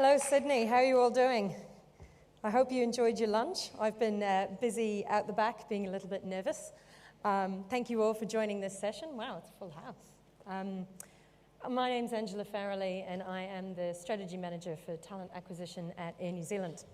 Hello, Sydney. How are you all doing? I hope you enjoyed your lunch. I've been busy out the back, being a little bit nervous. Thank you all for joining this session. Wow, it's a full house. My name's Angela Farrelly, and I am the Strategy Manager for Talent Acquisition at Air New Zealand.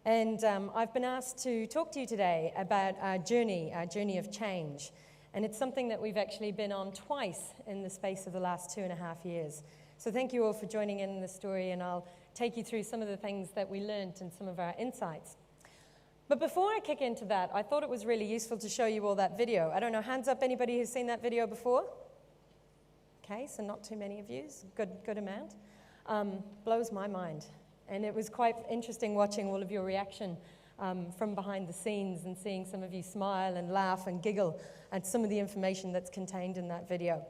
And I've been asked to talk to you today about our journey of change. And it's something that we've actually been on twice in the space of the last 2.5 years. So thank you all for joining in the story, and I'll take you through some of the things that we learned and some of our insights. But before I kick into that, I thought it was really useful to show you all that video. I don't know, hands up anybody who's seen that video before? Okay, so not too many of you, good amount. Blows my mind. And it was quite interesting watching all of your reaction from behind the scenes and seeing some of you smile and laugh and giggle at some of the information that's contained in that video.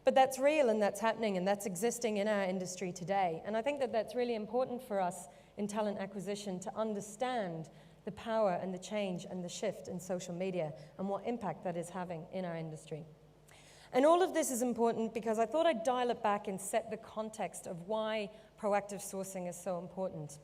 But that's real and that's happening and that's existing in our industry today. And I think that that's really important for us in talent acquisition to understand the power and the change and the shift in social media and what impact that is having in our industry. And all of this is important because I thought I'd dial it back and set the context of why proactive sourcing is so important.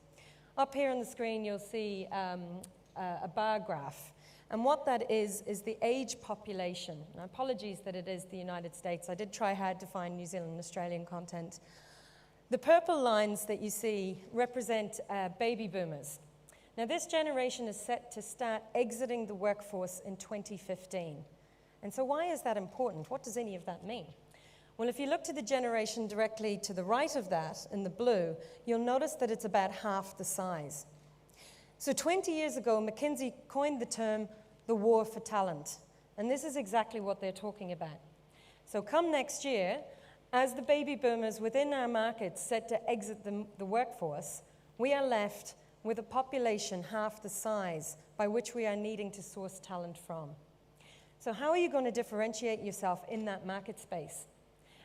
Up here on the screen, you'll see a bar graph. And what that is the age population. And apologies that it is the United States. I did try hard to find New Zealand and Australian content. The purple lines that you see represent baby boomers. Now, this generation is set to start exiting the workforce in 2015. And so why is that important? What does any of that mean? Well, if you look to the generation directly to the right of that, in the blue, you'll notice that it's about half the size. So 20 years ago, McKinsey coined the term the war for talent. And this is exactly what they're talking about. So come next year, as the baby boomers within our markets set to exit the workforce, we are left with a population half the size by which we are needing to source talent from. So how are you going to differentiate yourself in that market space?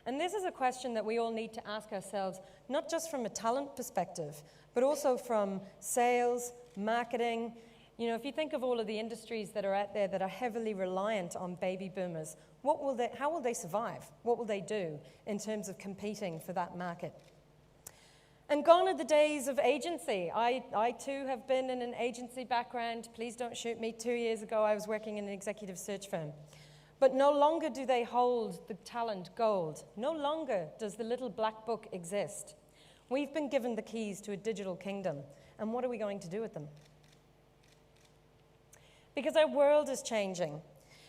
And this is a question that we all need to ask ourselves, not just from a talent perspective, but also from sales, marketing. You know, if you think of all of the industries that are out there that are heavily reliant on baby boomers, how will they survive? What will they do in terms of competing for that market? And gone are the days of agency. I too have been in an agency background. Please don't shoot me. 2 years ago, I was working in an executive search firm. But no longer do they hold the talent gold. No longer does the little black book exist. We've been given the keys to a digital kingdom. And what are we going to do with them? Because our world is changing.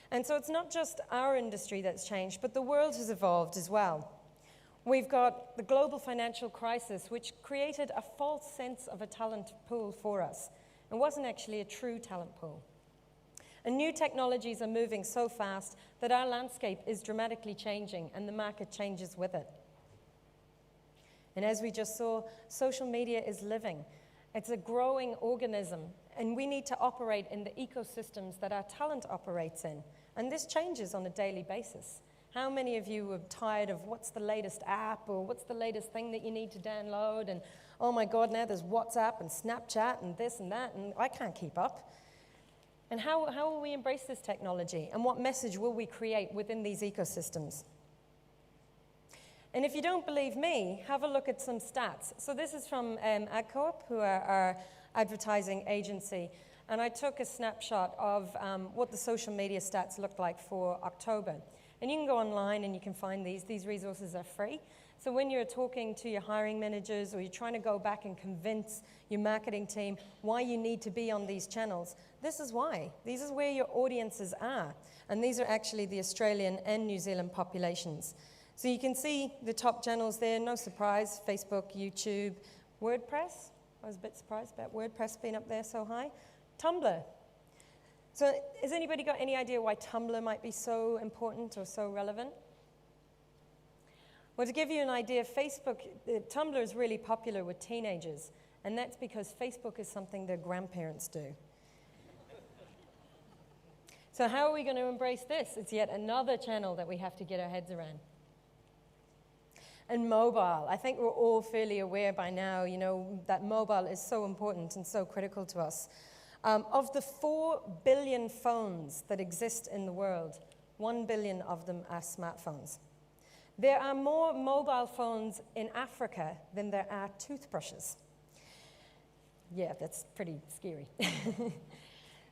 And so it's not just our industry that's changed, but the world has evolved as well. We've got the global financial crisis, which created a false sense of a talent pool for us. It wasn't actually a true talent pool. And new technologies are moving so fast that our landscape is dramatically changing and the market changes with it. And as we just saw, social media is living. It's a growing organism, and we need to operate in the ecosystems that our talent operates in. And this changes on a daily basis. How many of you are tired of what's the latest app or what's the latest thing that you need to download? And oh my God, now there's WhatsApp and Snapchat and this and that, and I can't keep up. And how will we embrace this technology? And what message will we create within these ecosystems? And if you don't believe me, have a look at some stats. So this is from AdCoop, who are our advertising agency. And I took a snapshot of what the social media stats looked like for October. And you can go online and you can find these. These resources are free. So when you're talking to your hiring managers or you're trying to go back and convince your marketing team why you need to be on these channels, this is why. These is where your audiences are. And these are actually the Australian and New Zealand populations. So you can see the top channels there, no surprise, Facebook, YouTube, WordPress. I was a bit surprised about WordPress being up there so high. Tumblr. So has anybody got any idea why Tumblr might be so important or so relevant? Well, to give you an idea, Tumblr is really popular with teenagers, and that's because Facebook is something their grandparents do. So how are we going to embrace this? It's yet another channel that we have to get our heads around. And mobile. I think we're all fairly aware by now, that mobile is so important and so critical to us. Of the 4 billion phones that exist in the world, 1 billion of them are smartphones. There are more mobile phones in Africa than there are toothbrushes. Yeah, that's pretty scary.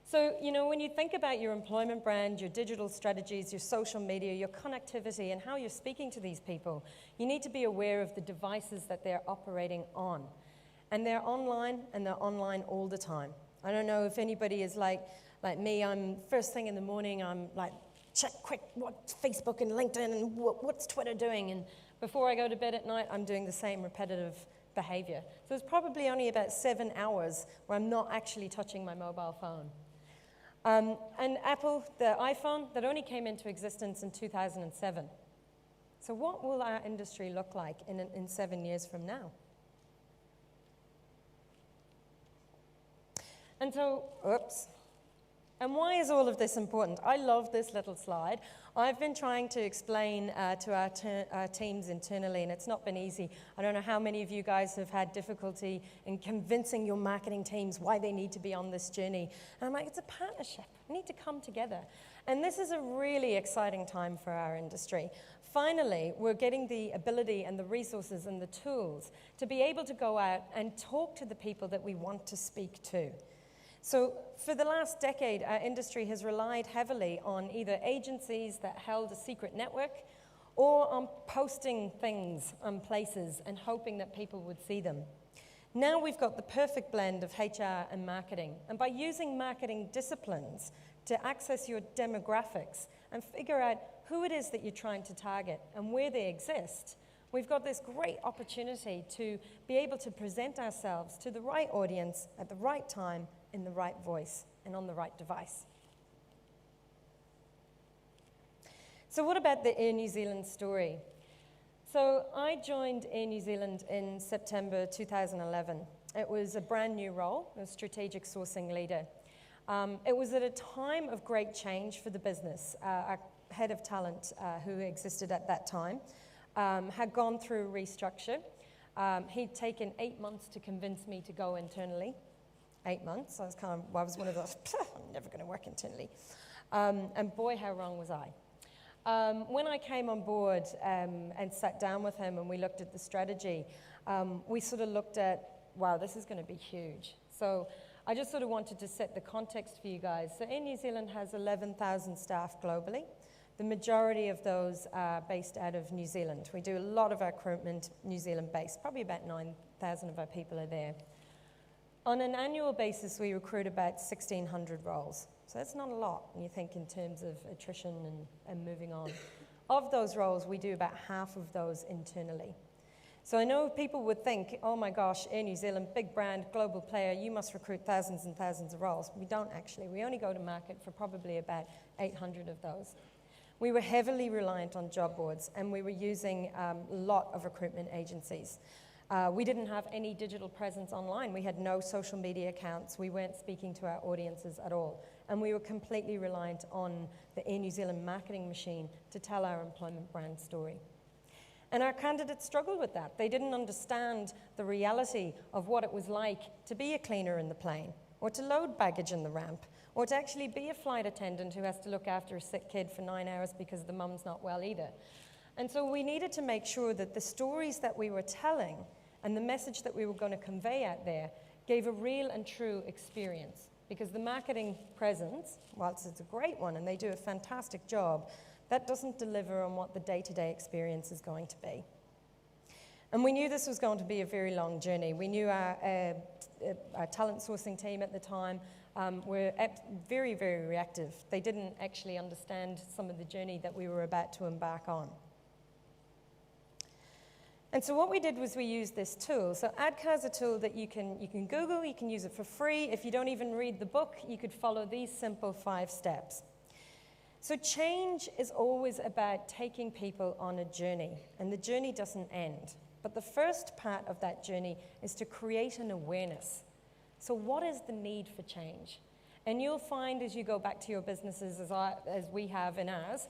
So, when you think about your employment brand, your digital strategies, your social media, your connectivity, and how you're speaking to these people, you need to be aware of the devices that they're operating on. And they're online, and they're online all the time. I don't know if anybody is like me. I'm first thing in the morning, I'm like, check quick what's Facebook and LinkedIn and what's Twitter doing. And before I go to bed at night, I'm doing the same repetitive behavior. So there's probably only about 7 hours where I'm not actually touching my mobile phone. And Apple, the iPhone, that only came into existence in 2007. So what will our industry look like in 7 years from now? And so, and why is all of this important? I love this little slide. I've been trying to explain to our teams internally, and it's not been easy. I don't know how many of you guys have had difficulty in convincing your marketing teams why they need to be on this journey. And I'm like, it's a partnership. We need to come together. And this is a really exciting time for our industry. Finally, we're getting the ability and the resources and the tools to be able to go out and talk to the people that we want to speak to. So for the last decade, our industry has relied heavily on either agencies that held a secret network or on posting things on places and hoping that people would see them. Now we've got the perfect blend of HR and marketing. And by using marketing disciplines to access your demographics and figure out who it is that you're trying to target and where they exist, we've got this great opportunity to be able to present ourselves to the right audience at the right time, in the right voice, and on the right device. So what about the Air New Zealand story? So I joined Air New Zealand in September 2011. It was a brand new role, a strategic sourcing leader. It was at a time of great change for the business. Our head of talent, who existed at that time, had gone through a restructure. He'd taken 8 months to convince me to go internally. 8 months. I was one of those, I'm never going to work internally. And boy, how wrong was I. When I came on board and sat down with him and we looked at the strategy, we sort of looked at, wow, this is going to be huge. So I just sort of wanted to set the context for you guys. So Air New Zealand has 11,000 staff globally. The majority of those are based out of New Zealand. We do a lot of our recruitment New Zealand-based. Probably about 9,000 of our people are there. On an annual basis, we recruit about 1,600 roles. So that's not a lot when you think in terms of attrition and moving on. Of those roles, we do about half of those internally. So I know people would think, oh my gosh, Air New Zealand, big brand, global player, you must recruit thousands and thousands of roles. We don't actually. We only go to market for probably about 800 of those. We were heavily reliant on job boards, and we were using a lot of recruitment agencies. We didn't have any digital presence online. We had no social media accounts. We weren't speaking to our audiences at all. And we were completely reliant on the Air New Zealand marketing machine to tell our employment brand story. And our candidates struggled with that. They didn't understand the reality of what it was like to be a cleaner in the plane, or to load baggage in the ramp, or to actually be a flight attendant who has to look after a sick kid for 9 hours because the mum's not well either. And so we needed to make sure that the stories that we were telling and the message that we were going to convey out there gave a real and true experience. Because the marketing presence, whilst it's a great one and they do a fantastic job, that doesn't deliver on what the day-to-day experience is going to be. And we knew this was going to be a very long journey. We knew our talent sourcing team at the time were very, very reactive. They didn't actually understand some of the journey that we were about to embark on. And so what we did was we used this tool. So ADCAR is a tool that you can Google, you can use it for free. If you don't even read the book, you could follow these simple 5 steps. So change is always about taking people on a journey, and the journey doesn't end. But the first part of that journey is to create an awareness. So what is the need for change? And you'll find as you go back to your businesses, as we have in ours,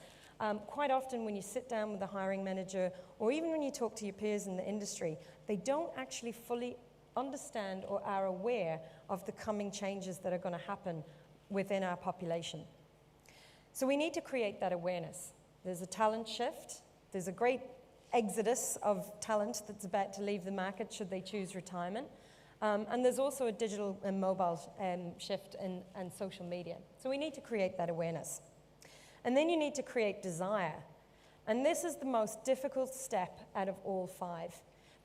quite often when you sit down with a hiring manager, or even when you talk to your peers in the industry, they don't actually fully understand or are aware of the coming changes that are going to happen within our population. So we need to create that awareness. There's a talent shift. There's a great exodus of talent that's about to leave the market should they choose retirement. And there's also a digital and mobile shift and social media. So we need to create that awareness. And then you need to create desire. And this is the most difficult step out of all 5,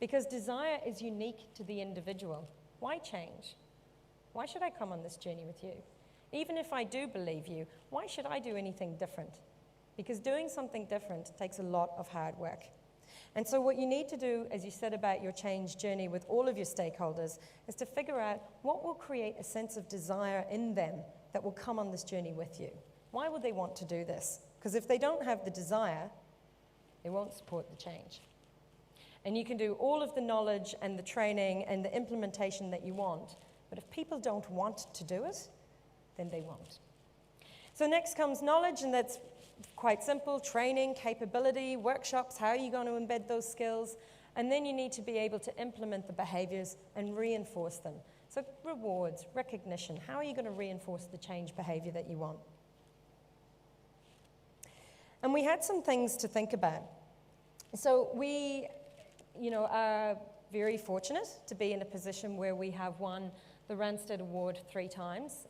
because desire is unique to the individual. Why change? Why should I come on this journey with you? Even if I do believe you, why should I do anything different? Because doing something different takes a lot of hard work. And so what you need to do, as you said about your change journey with all of your stakeholders, is to figure out what will create a sense of desire in them that will come on this journey with you. Why would they want to do this? Because if they don't have the desire, they won't support the change. And you can do all of the knowledge and the training and the implementation that you want, but if people don't want to do it, then they won't. So next comes knowledge, and that's quite simple: training, capability, workshops. How are you going to embed those skills? And then you need to be able to implement the behaviors and reinforce them. So rewards, recognition. How are you going to reinforce the change behavior that you want? And we had some things to think about. So we, are very fortunate to be in a position where we have won the Randstad Award 3 times.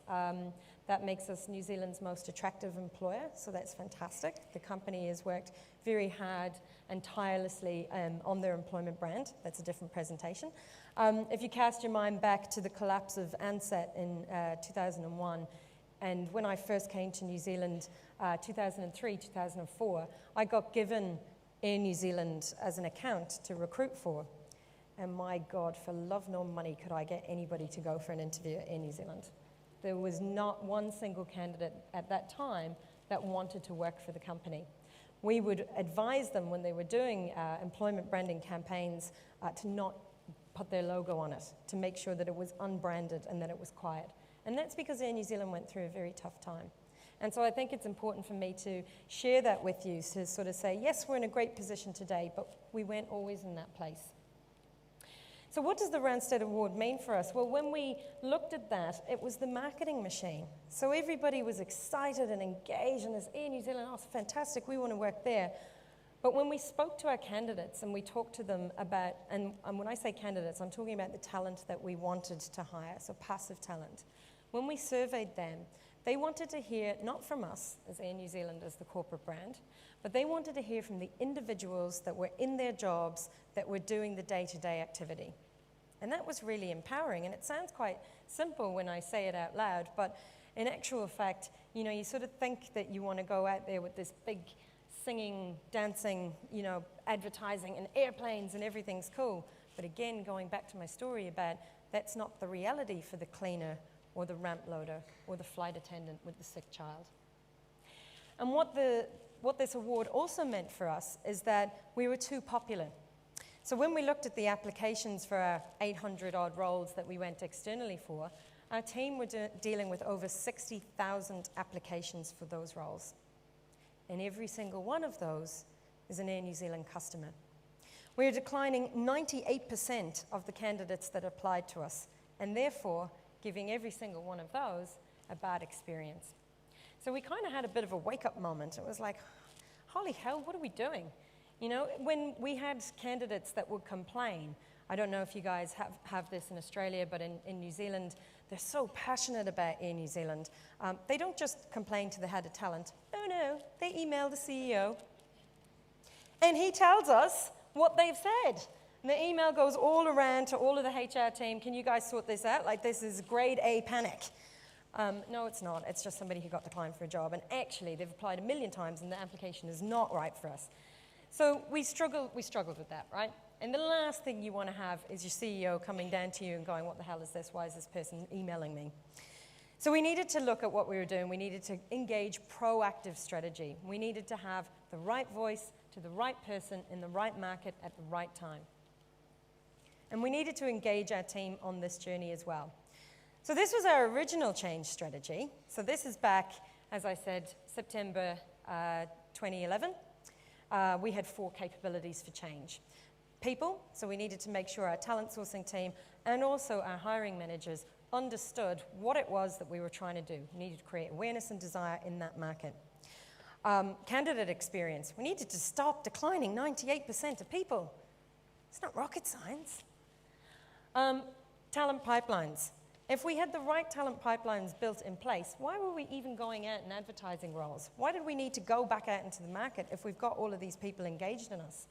That makes us New Zealand's most attractive employer, so that's fantastic. The company has worked very hard and tirelessly on their employment brand. That's a different presentation. If you cast your mind back to the collapse of Ansett in 2001, and when I first came to New Zealand, 2003, 2004, I got given Air New Zealand as an account to recruit for. And my God, for love nor money could I get anybody to go for an interview at Air New Zealand. There was not one single candidate at that time that wanted to work for the company. We would advise them when they were doing employment branding campaigns to not put their logo on it, to make sure that it was unbranded and that it was quiet. And that's because Air New Zealand went through a very tough time. And so I think it's important for me to share that with you, to sort of say, yes, we're in a great position today, but we weren't always in that place. So what does the Randstad Award mean for us? Well, when we looked at that, it was the marketing machine. So everybody was excited and engaged, and this Air New Zealand, oh, it's fantastic, we want to work there. But when we spoke to our candidates and we talked to them about, and when I say candidates, I'm talking about the talent that we wanted to hire, so passive talent. When we surveyed them, they wanted to hear, not from us as Air New Zealand as the corporate brand, but they wanted to hear from the individuals that were in their jobs that were doing the day-to-day activity. And that was really empowering, and it sounds quite simple when I say it out loud, but in actual fact, you sort of think that you want to go out there with this big singing, dancing, advertising and airplanes and everything's cool. But again, going back to my story about that's not the reality for the cleaner or the ramp loader or the flight attendant with the sick child. And what this award also meant for us is that we were too popular. So when we looked at the applications for our 800-odd roles that we went externally for, our team were dealing with over 60,000 applications for those roles. And every single one of those is an Air New Zealand customer. We are declining 98% of the candidates that applied to us, and therefore giving every single one of those a bad experience. So we kind of had a bit of a wake-up moment. It was like, holy hell, what are we doing? When we had candidates that would complain, I don't know if you guys have this in Australia, but in New Zealand, they're so passionate about Air New Zealand. They don't just complain to the head of talent. No, they email the CEO. And he tells us what they've said. And the email goes all around to all of the HR team. Can you guys sort this out? Like, this is grade A panic. No, it's not. It's just somebody who got declined for a job. And actually, they've applied 1 million times, and the application is not right for us. So we struggled with that, right? And the last thing you want to have is your CEO coming down to you and going, what the hell is this? Why is this person emailing me? So we needed to look at what we were doing. We needed to engage proactive strategy. We needed to have the right voice to the right person in the right market at the right time. And we needed to engage our team on this journey as well. So this was our original change strategy. So this is back, as I said, September 2011. We had 4 capabilities for change. People, so we needed to make sure our talent sourcing team and also our hiring managers understood what it was that we were trying to do. We needed to create awareness and desire in that market. Candidate experience. We needed to stop declining 98% of people. It's not rocket science. Talent pipelines. If we had the right talent pipelines built in place, why were we even going out and advertising roles? Why did we need to go back out into the market if we've got all of these people engaged in us?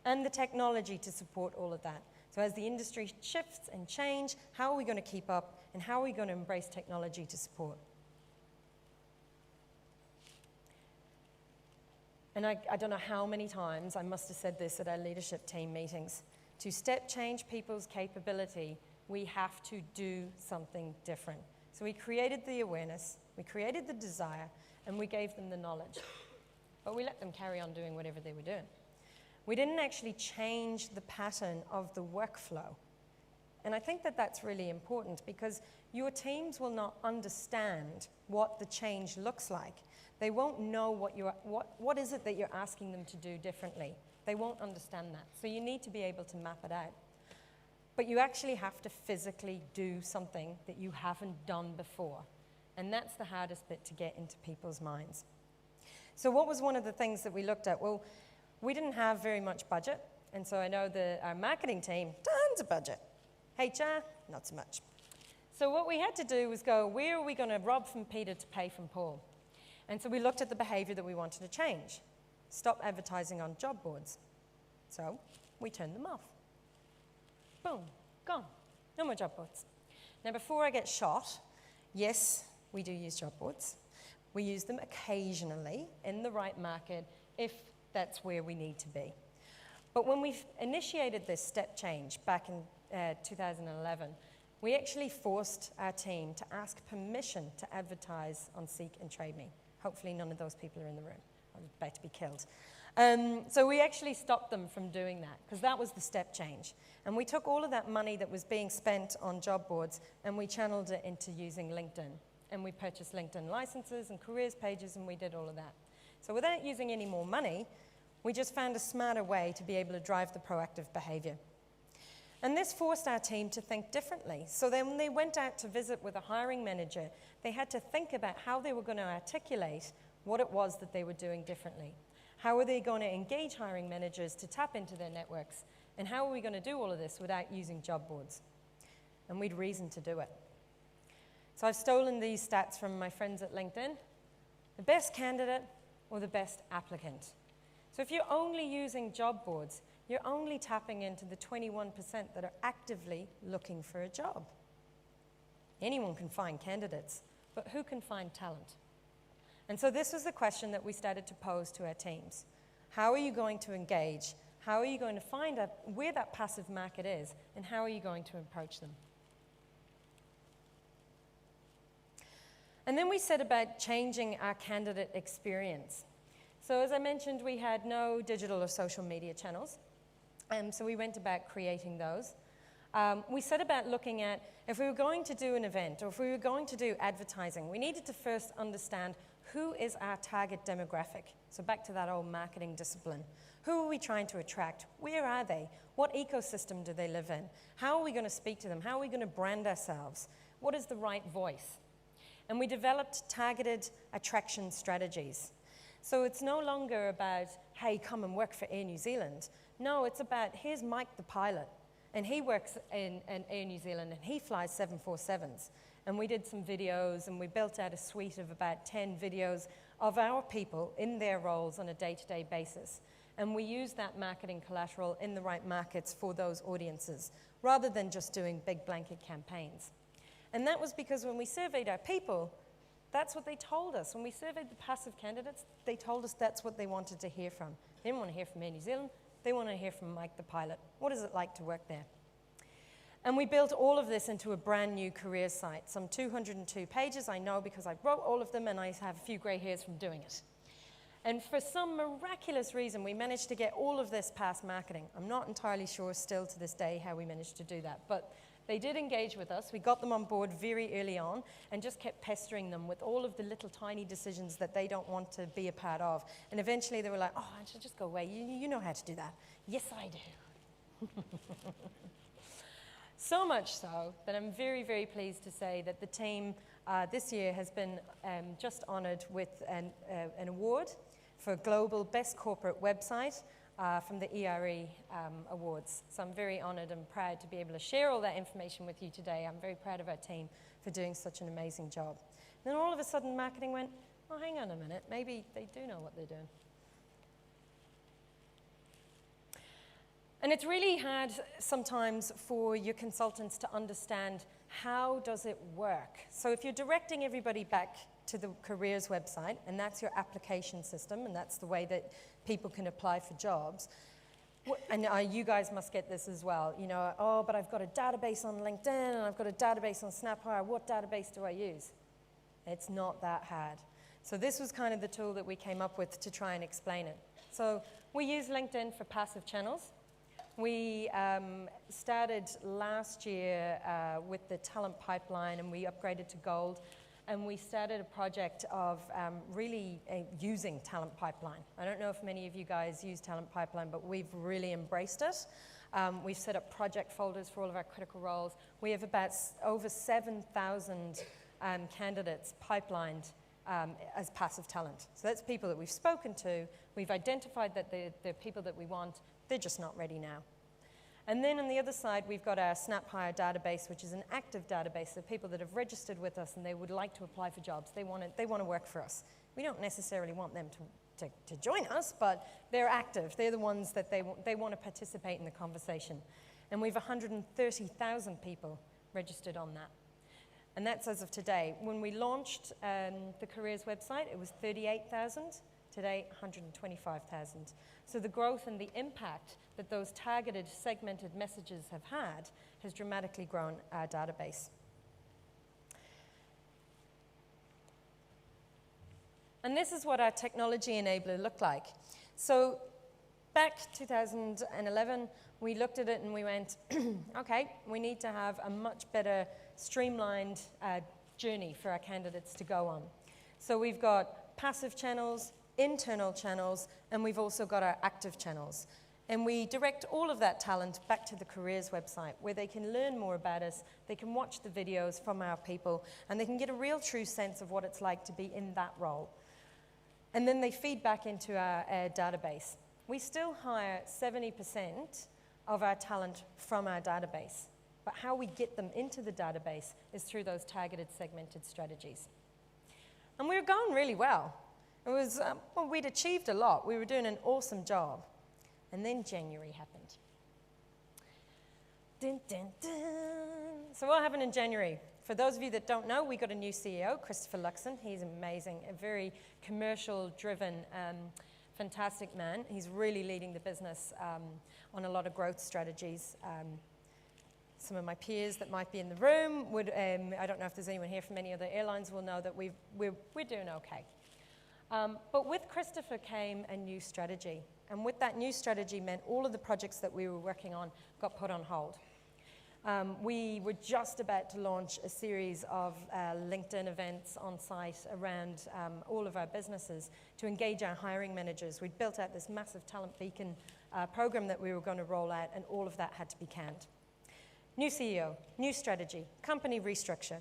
And the technology to support all of that. So as the industry shifts and change, how are we going to keep up, and how are we going to embrace technology to support? And I don't know how many times I must have said this at our leadership team meetings. To step change people's capability, we have to do something different. So we created the awareness, we created the desire, and we gave them the knowledge. But we let them carry on doing whatever they were doing. We didn't actually change the pattern of the workflow. And I think that that's really important, because your teams will not understand what the change looks like. They won't know what is it that you're asking them to do differently. They won't understand that. So you need to be able to map it out. But you actually have to physically do something that you haven't done before. And that's the hardest bit to get into people's minds. So what was one of the things that we looked at? Well, we didn't have very much budget. And so I know our marketing team, tons of budget. HR, not so much. So what we had to do was go, where are we going to rob from Peter to pay from Paul? And so we looked at the behavior that we wanted to change. Stop advertising on job boards. So we turned them off. Boom, gone. No more job boards. Now, before I get shot, yes, we do use job boards. We use them occasionally in the right market if that's where we need to be. But when we initiated this step change back in 2011, we actually forced our team to ask permission to advertise on Seek and Trade Me. Hopefully none of those people are in the room. I was about to be killed. So we actually stopped them from doing that, because that was the step change. And we took all of that money that was being spent on job boards and we channeled it into using LinkedIn. And we purchased LinkedIn licenses and careers pages, and we did all of that. So without using any more money, we just found a smarter way to be able to drive the proactive behavior. And this forced our team to think differently. So then when they went out to visit with a hiring manager, they had to think about how they were going to articulate what it was that they were doing differently. How are they going to engage hiring managers to tap into their networks? And how are we going to do all of this without using job boards? And we'd reason to do it. So I've stolen these stats from my friends at LinkedIn. The best candidate or the best applicant. So if you're only using job boards, you're only tapping into the 21% that are actively looking for a job. Anyone can find candidates, but who can find talent? And so this was the question that we started to pose to our teams. How are you going to engage? How are you going to find out where that passive market is? And how are you going to approach them? And then we set about changing our candidate experience. So as I mentioned, we had no digital or social media channels. So we went about creating those. We set about looking at, if we were going to do an event or if we were going to do advertising, we needed to first understand who is our target demographic. So back to that old marketing discipline. Who are we trying to attract? Where are they? What ecosystem do they live in? How are we going to speak to them? How are we going to brand ourselves? What is the right voice? And we developed targeted attraction strategies. So it's no longer about, hey, come and work for Air New Zealand. No, it's about, here's Mike the pilot, and he works in Air New Zealand, and he flies 747s. And we did some videos, and we built out a suite of about 10 videos of our people in their roles on a day-to-day basis. And we used that marketing collateral in the right markets for those audiences, rather than just doing big blanket campaigns. And that was because when we surveyed our people, that's what they told us. When we surveyed the passive candidates, they told us that's what they wanted to hear from. They didn't want to hear from Air New Zealand. They want to hear from Mike the pilot. What is it like to work there? And we built all of this into a brand new career site. Some 202 pages, I know, because I wrote all of them and I have a few gray hairs from doing it. And for some miraculous reason, we managed to get all of this past marketing. I'm not entirely sure still to this day how we managed to do that, but they did engage with us. We got them on board very early on and just kept pestering them with all of the little tiny decisions that they don't want to be a part of. And eventually they were like, oh, I should just go away. You know how to do that. Yes, I do. So much so that I'm very, very pleased to say that the team this year has been just honored with an award for Global Best Corporate Website from the ERE Awards. So I'm very honored and proud to be able to share all that information with you today. I'm very proud of our team for doing such an amazing job. And then all of a sudden marketing went, oh, hang on a minute, maybe they do know what they're doing. And it's really hard sometimes for your consultants to understand how does it work. So if you're directing everybody back to the careers website, and that's your application system, and that's the way that people can apply for jobs, and you guys must get this as well, you know, oh, but I've got a database on LinkedIn, and I've got a database on SnapHire, what database do I use? It's not that hard. So this was kind of the tool that we came up with to try and explain it. So we use LinkedIn for passive channels. We started last year with the talent pipeline, and we upgraded to gold, and we started a project of really using talent pipeline. I don't know if many of you guys use talent pipeline, but we've really embraced it. We've set up project folders for all of our critical roles. We have about over 7,000 candidates pipelined as passive talent. So that's people that we've spoken to. We've identified that they're people that we want. They're just not ready now. And then on the other side, we've got our SnapHire database, which is an active database of people that have registered with us and they would like to apply for jobs. They want to work for us. We don't necessarily want them to join us, but they're active. They're the ones that they want to participate in the conversation. And we have 130,000 people registered on that. And that's as of today. When we launched the careers website, it was 38,000. Today, 125,000. So the growth and the impact that those targeted, segmented messages have had has dramatically grown our database. And this is what our technology enabler looked like. So back 2011, we looked at it and we went, okay, we need to have a much better streamlined journey for our candidates to go on. So we've got passive channels, internal channels, and we've also got our active channels. And we direct all of that talent back to the careers website where they can learn more about us, they can watch the videos from our people, and they can get a real true sense of what it's like to be in that role. And then they feed back into our database. We still hire 70% of our talent from our database, but how we get them into the database is through those targeted, segmented strategies. And we were going really well. It was, well, we'd achieved a lot. We were doing an awesome job. And then January happened. Dun, dun, dun. So what happened in January? For those of you that don't know, we got a new CEO, Christopher Luxon. He's amazing, a very commercial-driven, fantastic man. He's really leading the business on a lot of growth strategies. Some of my peers that might be in the room would, I don't know if there's anyone here from any other airlines, will know that we're doing okay. But with Christopher came a new strategy. And with that new strategy meant all of the projects that we were working on got put on hold. We were just about to launch a series of LinkedIn events on site around all of our businesses to engage our hiring managers. We'd built out this massive talent beacon program that we were going to roll out, and all of that had to be canned. New CEO, new strategy, company restructure,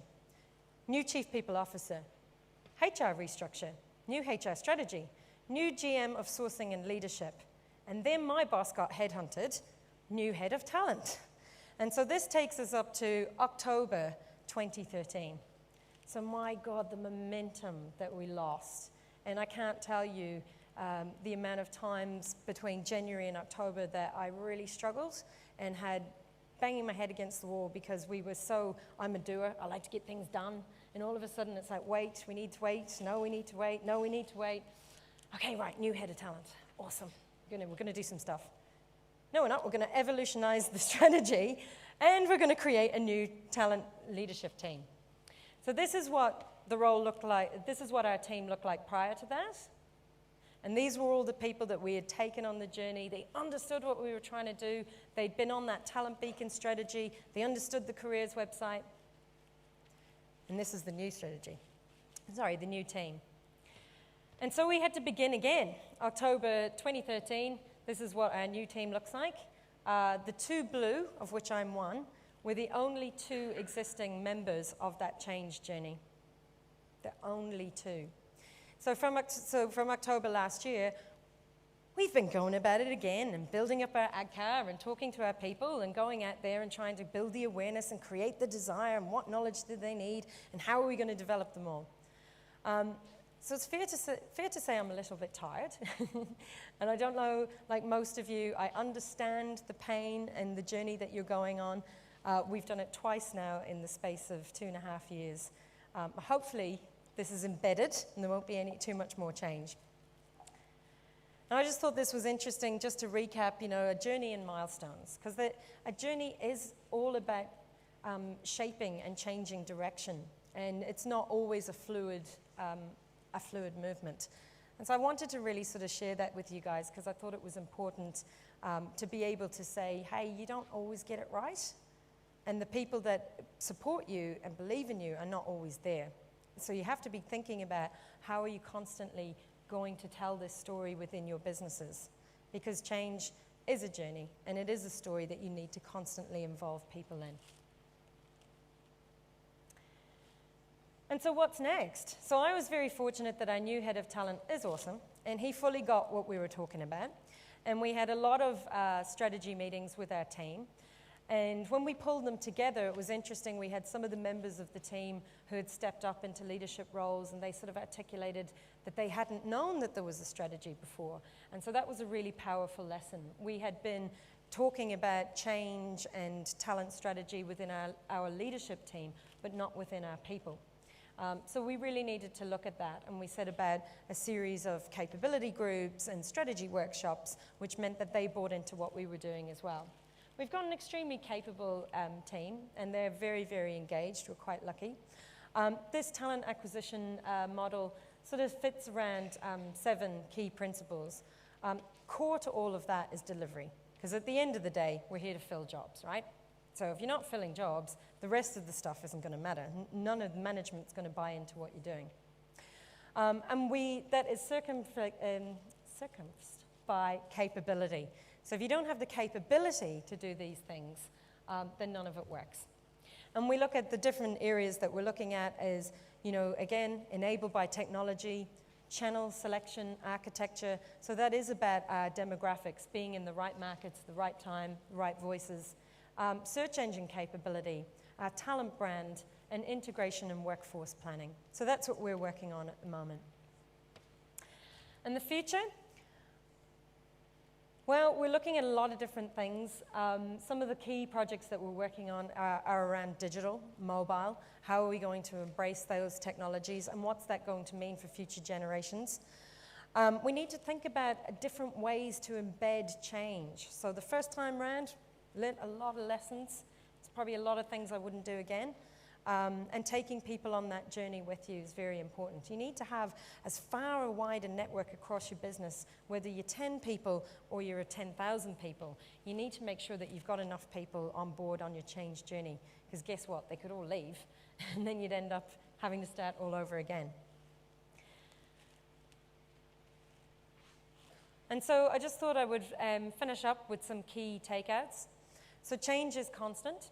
new chief people officer, HR restructure, new HR strategy, new GM of sourcing and leadership. And then my boss got headhunted, new head of talent. And so this takes us up to October 2013. So my God, the momentum that we lost. And I can't tell you the amount of times between January and October that I really struggled and had banging my head against the wall because we were so, I'm a doer, I like to get things done. And all of a sudden it's like, wait, we need to wait, no, we need to wait, no, we need to wait. Okay, right, new head of talent, awesome. We're gonna do some stuff. No, we're not, we're gonna evolutionize the strategy and we're gonna create a new talent leadership team. So this is what the role looked like, this is what our team looked like prior to that. And these were all the people that we had taken on the journey. They understood what we were trying to do. They'd been on that talent beacon strategy. They understood the careers website. And this is the new strategy. Sorry, the new team. And so we had to begin again. October 2013, this is what our new team looks like. The two blue, of which I'm one, We're the only two existing members of that change journey. The only two. So from October last year, we've been going about it again and building up our ADCAR and talking to our people and going out there and trying to build the awareness and create the desire and what knowledge do they need and how are we going to develop them all. So it's fair to say I'm a little bit tired. And I don't know, like most of you, I understand the pain and the journey that you're going on. We've done it twice now in the space of 2.5 years. Hopefully, this is embedded and there won't be too much more change. And I just thought this was interesting just to recap, a journey in milestones. Because a journey is all about shaping and changing direction. And it's not always a fluid movement. And so I wanted to really sort of share that with you guys because I thought it was important to be able to say, hey, you don't always get it right. And the people that support you and believe in you are not always there. So you have to be thinking about how are you constantly going to tell this story within your businesses. Because change is a journey and it is a story that you need to constantly involve people in. And so what's next? So I was very fortunate that our new head of talent is awesome, and he fully got what we were talking about. And we had a lot of strategy meetings with our team. And when we pulled them together, it was interesting. We had some of the members of the team who had stepped up into leadership roles, and they sort of articulated that they hadn't known that there was a strategy before. And so that was a really powerful lesson. We had been talking about change and talent strategy within our leadership team, but not within our people. So we really needed to look at that, and we set about a series of capability groups and strategy workshops, which meant that they bought into what we were doing as well. We've got an extremely capable team, and they're very, very engaged. We're quite lucky. This talent acquisition model sort of fits around 7 key principles. Core to all of that is delivery, because at the end of the day, we're here to fill jobs, right? So if you're not filling jobs, the rest of the stuff isn't going to matter. None of the management's going to buy into what you're doing. That is circumferenced by capability. So if you don't have the capability to do these things, then none of it works. And we look at the different areas that we're looking at as, again, enabled by technology, channel selection, architecture. So that is about our demographics, being in the right markets, the right time, the right voices. Search engine capability, our talent brand, and integration and workforce planning. So that's what we're working on at the moment. And the future? Well, we're looking at a lot of different things. Some of the key projects that we're working on are around digital, mobile. How are we going to embrace those technologies, and what's that going to mean for future generations? We need to think about different ways to embed change. So the first time round, learned a lot of lessons. It's probably a lot of things I wouldn't do again. And taking people on that journey with you is very important. You need to have as far a wider network across your business, whether you're 10 people or you're 10,000 people. You need to make sure that you've got enough people on board on your change journey, because guess what? They could all leave, and then you'd end up having to start all over again. And so I just thought I would finish up with some key takeouts. So change is constant,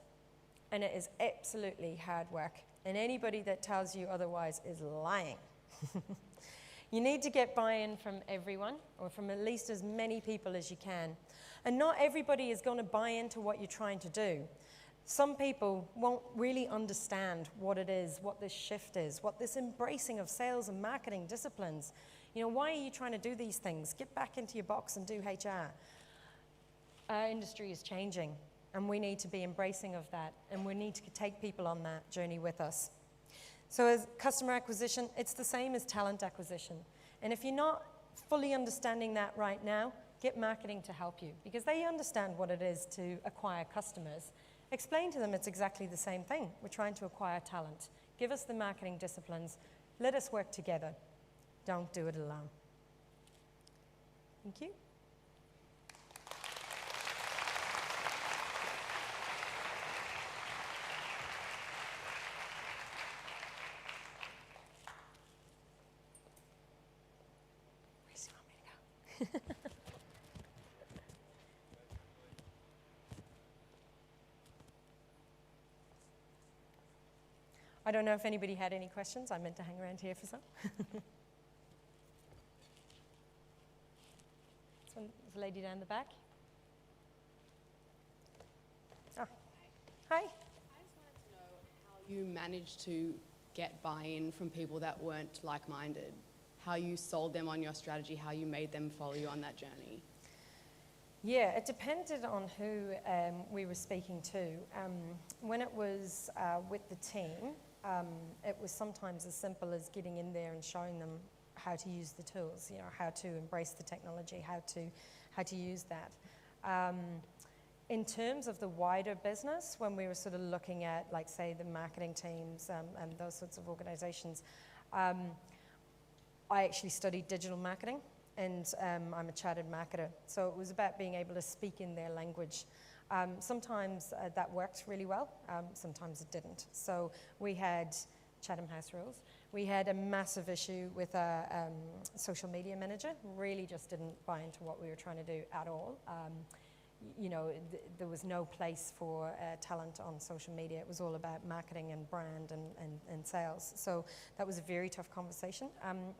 and it is absolutely hard work. And anybody that tells you otherwise is lying. You need to get buy-in from everyone, or from at least as many people as you can. And not everybody is going to buy into what you're trying to do. Some people won't really understand what it is, what this shift is, what this embracing of sales and marketing disciplines. Why are you trying to do these things? Get back into your box and do HR. Our industry is changing, and we need to be embracing of that, and we need to take people on that journey with us. So as customer acquisition, it's the same as talent acquisition. And if you're not fully understanding that right now, get marketing to help you, because they understand what it is to acquire customers. Explain to them it's exactly the same thing. We're trying to acquire talent. Give us the marketing disciplines. Let us work together. Don't do it alone. Thank you. Where do you want me to go? I don't know if anybody had any questions. I meant to hang around here for some. There's a lady down the back. Oh. Hi. I just wanted to know how you managed to get buy-in from people that weren't like-minded, how you sold them on your strategy, how you made them follow you on that journey. Yeah, it depended on who we were speaking to. When it was with the team, it was sometimes as simple as getting in there and showing them how to use the tools, how to embrace the technology, how to use that. In terms of the wider business, when we were sort of looking at, like, say, the marketing teams and those sorts of organizations, I actually studied digital marketing, and I'm a chartered marketer. So it was about being able to speak in their language. Sometimes that worked really well, sometimes it didn't. So we had Chatham House rules. We had a massive issue with a social media manager, really just didn't buy into what we were trying to do at all. There was no place for talent on social media. It was all about marketing and brand and sales. So that was a very tough conversation.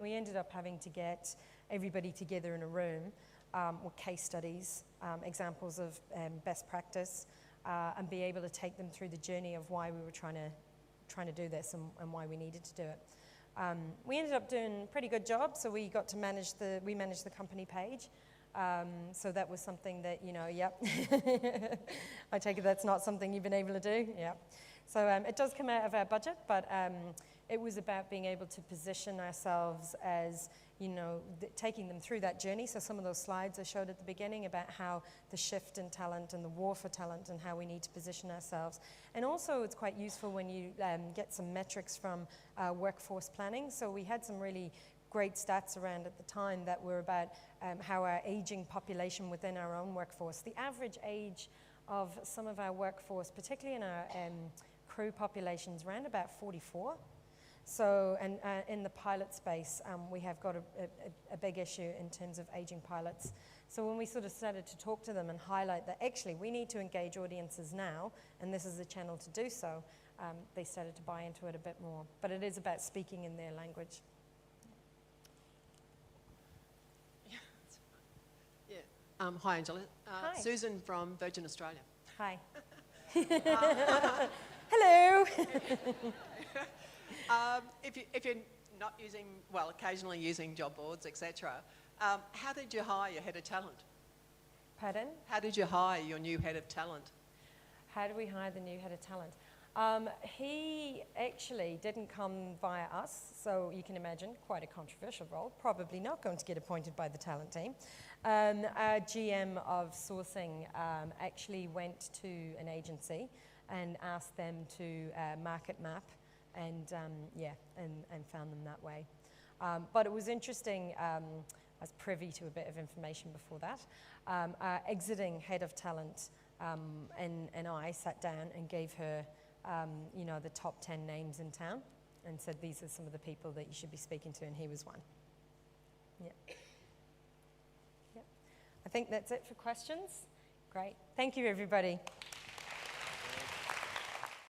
We ended up having to get everybody together in a room with case studies, examples of best practice, and be able to take them through the journey of why we were trying to do this and why we needed to do it. We ended up doing a pretty good job, so we got to manage the company page. So that was something that, yep. I take it that's not something you've been able to do, yeah. So it does come out of our budget, but it was about being able to position ourselves as, taking them through that journey. So some of those slides I showed at the beginning about how the shift in talent and the war for talent and how we need to position ourselves. And also it's quite useful when you get some metrics from workforce planning. So we had some really great stats around at the time that were about how our aging population within our own workforce, the average age of some of our workforce, particularly in our crew populations, around about 44. So, and in the pilot space, we have got a big issue in terms of aging pilots. So when we sort of started to talk to them and highlight that actually we need to engage audiences now, and this is the channel to do so, they started to buy into it a bit more. But it is about speaking in their language. Hi, Angela. Hi. Susan from Virgin Australia. Hi. Hello. If you're not using, well, occasionally using job boards, etc., how did you hire your head of talent? Pardon? How did you hire your new head of talent? How do we hire the new head of talent? He actually didn't come via us, so you can imagine quite a controversial role, probably not going to get appointed by the talent team. Our GM of sourcing actually went to an agency and asked them to market map and found them that way. But it was interesting, I was privy to a bit of information before that. Our exiting head of talent and I sat down and gave her the top 10 names in town and said, these are some of the people that you should be speaking to, and he was one. Yeah. I think that's it for questions. Great. Thank you, everybody.